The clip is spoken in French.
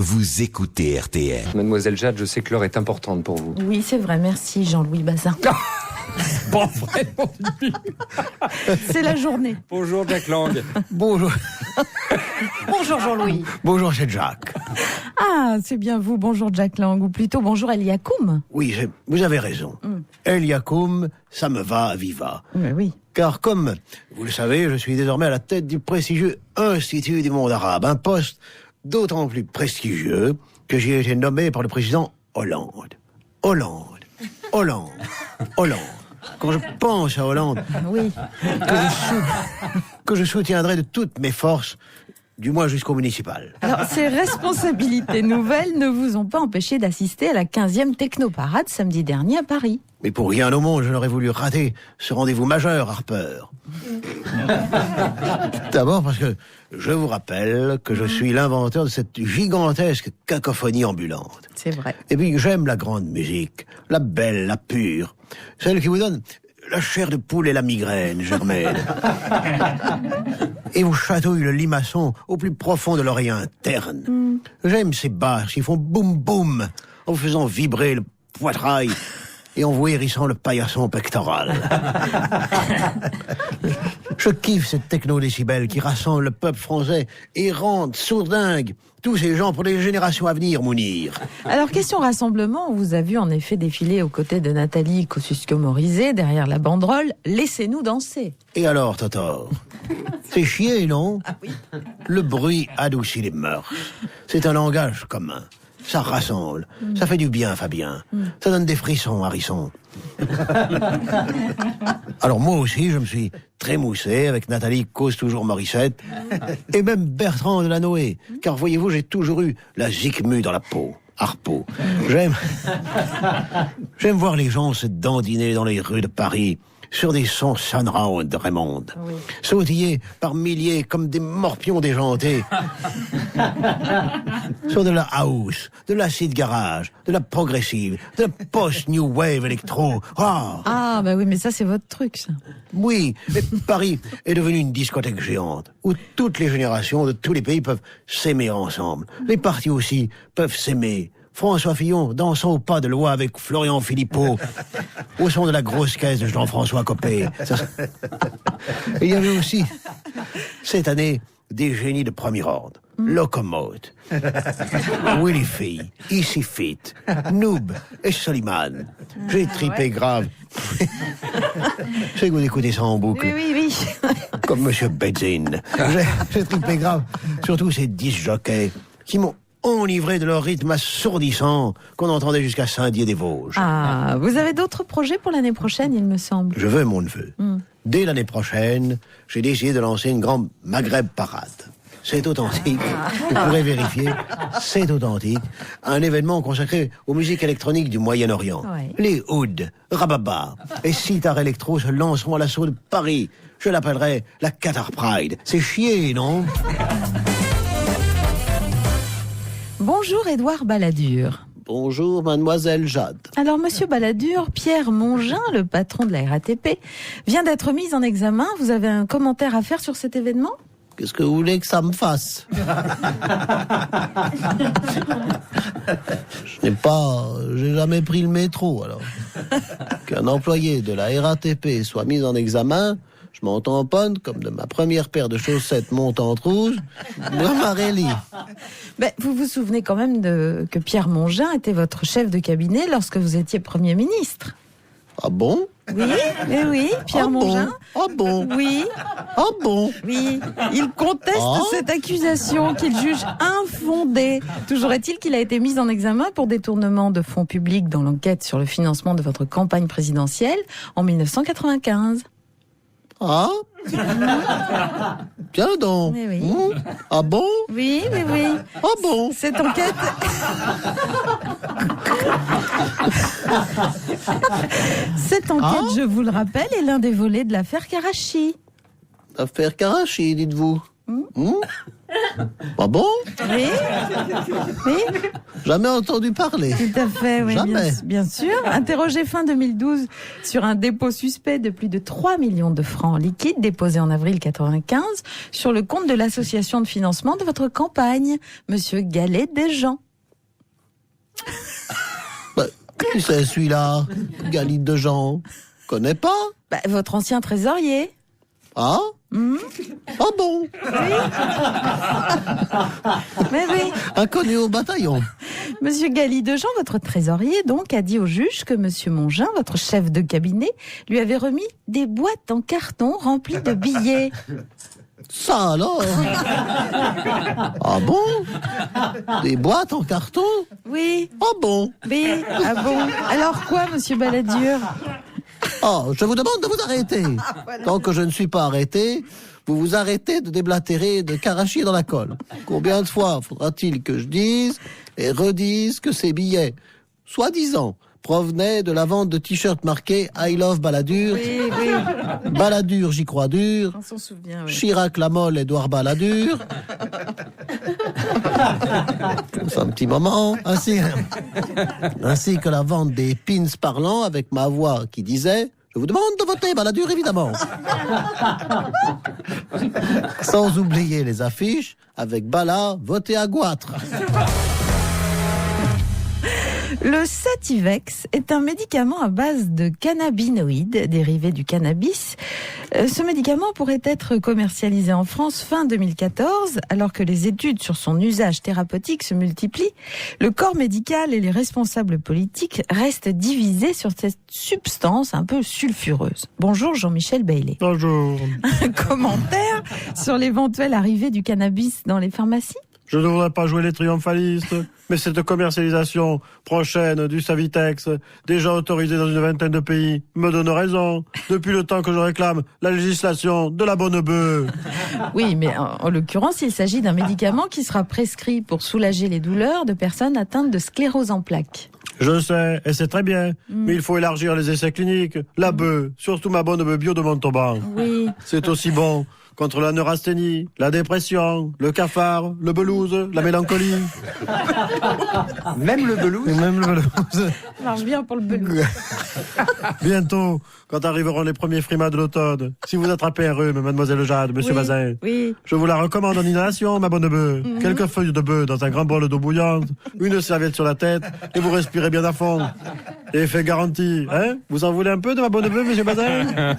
vous écoutez RTL. Mademoiselle Jade, je sais que l'heure est importante pour vous. Oui, c'est vrai, merci Jean-Louis Bazin. Pas vrai, mon Bibi. C'est la journée. Bonjour Jack Lang. Bonjour. Bonjour Jean-Louis. Bonjour, c'est Jacques. Ah, c'est bien vous, bonjour Jack Lang, ou plutôt bonjour El Yacoum. Oui, vous avez raison. El Yacoum, ça me va à viva. Oui. Car comme vous le savez, je suis désormais à la tête du prestigieux Institut du monde arabe. Un poste d'autant plus prestigieux que j'y ai été nommé par le président Hollande. Quand je pense à Hollande, Oui. que je soutiendrai de toutes mes forces, du moins jusqu'au municipal. Alors, ces responsabilités nouvelles ne vous ont pas empêché d'assister à la 15e Technoparade samedi dernier à Paris. Mais pour rien au monde, je n'aurais voulu rater ce rendez-vous majeur, Harper. D'abord parce que je vous rappelle que je suis l'inventeur de cette gigantesque cacophonie ambulante. C'est vrai. Et puis j'aime la grande musique, la belle, la pure, celle qui vous donne la chair de poule et la migraine, Germaine. Et vous chatouille le limaçon au plus profond de l'oreille interne. J'aime ces basses qui font boum boum en vous faisant vibrer le poitrail et en vous hérissant le paillasson pectoral. Je kiffe cette techno-décibel qui rassemble le peuple français errant, sourdingue, tous ces gens pour les générations à venir, Mounir. Alors, question rassemblement, on vous a vu en effet défiler aux côtés de Nathalie Kosciusko-Morizet derrière la banderole « Laissez-nous danser ». Et alors, Totor? C'est chier, non? Le bruit adoucit les mœurs. C'est un langage commun. Ça rassemble. Ça fait du bien, Fabien. Ça donne des frissons, Harrison. Alors moi aussi, je me suis trémoussé avec Nathalie Cause toujours Morissette et même Bertrand Delanoë. Car voyez-vous, j'ai toujours eu la zikmu dans la peau. Harpo. J'aime voir les gens se dandiner dans les rues de Paris sur des sons sunround de Raymond. Oui. Sautiller par milliers comme des morpions déjantés. Sur de la house, de l'acid garage, de la progressive, de la post-new wave électro. Ah, bah oui, mais ça, c'est votre truc, ça. Oui, mais Paris est devenu une discothèque géante où toutes les générations de tous les pays peuvent s'aimer ensemble. Les partis aussi peuvent s'aimer. François Fillon dansant au pas de loi avec Florian Philippot au son de la grosse caisse de Jean-François Copé. Et il y avait aussi cette année des génies de premier ordre. Locomote, Willy Fee, Easy Fit, Noob et Soliman. J'ai tripé grave. Je sais que vous écoutez ça en boucle. Oui. Comme Monsieur Bedzin. J'ai tripé grave. Surtout ces 10 jockeys qui m'ont enivré de leur rythme assourdissant qu'on entendait jusqu'à Saint-Dié-des-Vosges. Ah, vous avez d'autres projets pour l'année prochaine, il me semble. Je veux mon neveu. Dès l'année prochaine, j'ai décidé de lancer une grande Maghreb parade. C'est authentique, vous pourrez vérifier, c'est authentique. Un événement consacré aux musiques électroniques du Moyen-Orient. Ouais. Les Oud, Rababa et Sitar Electro se lanceront à l'assaut de Paris. Je l'appellerai la Qatar Pride. C'est chier, non? Bonjour Édouard Balladur. Bonjour, mademoiselle Jade. Alors, monsieur Balladur, Pierre Mongin, le patron de la RATP, vient d'être mis en examen. Vous avez un commentaire à faire sur cet événement ? Qu'est-ce que vous voulez que ça me fasse? J'ai jamais pris le métro, alors. Qu'un employé de la RATP soit mis en examen, je m'en tamponne comme de ma première paire de chaussettes montantes rouges, moi Marélie. Ben, vous vous souvenez quand même que Pierre Mongin était votre chef de cabinet lorsque vous étiez Premier ministre. Ah bon? Oui, Pierre Mongin. Ah bon? Oui. Ah bon? Oui, il conteste cette accusation qu'il juge infondée. Toujours est-il qu'il a été mis en examen pour détournement de fonds publics dans l'enquête sur le financement de votre campagne présidentielle en 1995. Ah? Tiens donc. Oui. Ah bon? Oui. Ah bon? Cette enquête... Cette enquête, je vous le rappelle, est l'un des volets de l'affaire Karachi. L'affaire Karachi, dites-vous. Ah bon? Oui. Oui. Jamais entendu parler. Tout à fait, oui, Jamais. bien sûr. Interrogé fin 2012 sur un dépôt suspect de plus de 3 millions de francs en liquide déposé en avril 95 sur le compte de l'association de financement de votre campagne, Monsieur Gallet Desjans. Qui c'est celui-là? Galide de Jean? Connais pas? Votre ancien trésorier. Ah? Ah bon? Mais oui. Inconnu au bataillon. Monsieur Galli Dejean, votre trésorier, donc, a dit au juge que Monsieur Mongin, votre chef de cabinet, lui avait remis des boîtes en carton remplies de billets. Ça alors? Ah bon? Des boîtes en carton? Oui. Ah bon? Oui. Ah bon? Alors quoi, Monsieur Balladur? Oh, je vous demande de vous arrêter. Tant que je ne suis pas arrêté, vous vous arrêtez de déblatérer, de carachier dans la colle. Combien de fois faudra-t-il que je dise et redise que ces billets, soi-disant, provenaient de la vente de t-shirts marqués I love Balladur, Oui, oui. Balladur j'y crois dur, On s'en souvient, oui. Chirac la molle, Édouard Balladur. C'est un petit moment. Ainsi que la vente des pins parlants avec ma voix qui disait « Je vous demande de voter Balladur, évidemment ». Sans oublier les affiches avec Bala, votez à Goitre. Le Sativex est un médicament à base de cannabinoïdes dérivés du cannabis. Ce médicament pourrait être commercialisé en France fin 2014, alors que les études sur son usage thérapeutique se multiplient. Le corps médical et les responsables politiques restent divisés sur cette substance un peu sulfureuse. Bonjour Jean-Michel Bailey. Bonjour. Un commentaire sur l'éventuelle arrivée du cannabis dans les pharmacies ? Je ne voudrais pas jouer les triomphalistes, mais cette commercialisation prochaine du Savitex, déjà autorisé dans une vingtaine de pays, me donne raison, depuis le temps que je réclame la législation de la bonne bœuf. Oui, mais en l'occurrence, il s'agit d'un médicament qui sera prescrit pour soulager les douleurs de personnes atteintes de sclérose en plaques. Je sais, et c'est très bien, mais il faut élargir les essais cliniques. La bœuf, surtout ma bonne bœuf bio de Montauban. Oui. C'est aussi bon contre la neurasthénie, la dépression, le cafard, le belouse, la mélancolie. Même le belouse. Et même le belouse. Ça marche bien pour le belouse. Bientôt, quand arriveront les premiers frimas de l'automne, si vous attrapez un rhume, mademoiselle Jade, monsieur Oui, Bazin, oui. je vous la recommande en inhalation, ma bonne bœuf. Quelques feuilles de bœuf dans un grand bol d'eau bouillante, une serviette sur la tête, et vous respirez bien à fond. Effet garanti, hein? Vous en voulez un peu de ma bonne bœuf, monsieur Bazin?